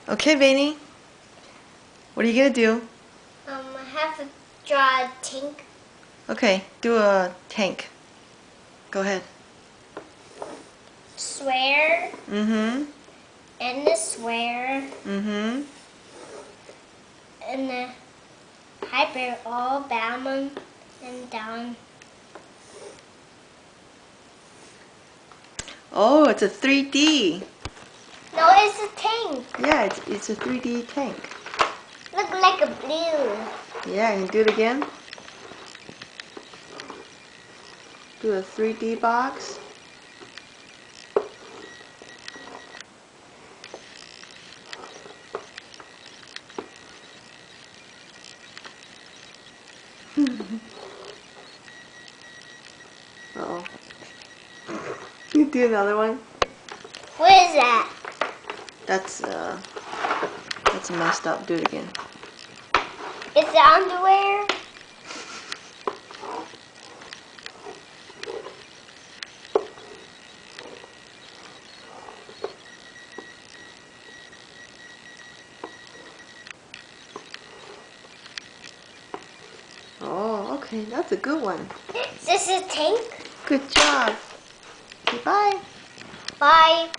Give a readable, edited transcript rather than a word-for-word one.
Okay, Vaney. What are you gonna do? I have to draw a tank. Okay, do a tank. Go ahead. Square Mm-hmm. and the square Mm-hmm. and the hyper all down and down. Oh, it's a 3D. No, it's a tank. Yeah, it's a 3D tank. Look like a blue. Yeah, and do it again. Do a 3D box. Uh-oh. You do another one. What is that? That's messed up. Do it again. It's the underwear. Oh, okay, that's a good one. Is this a tank? Good job. Okay, bye. Bye.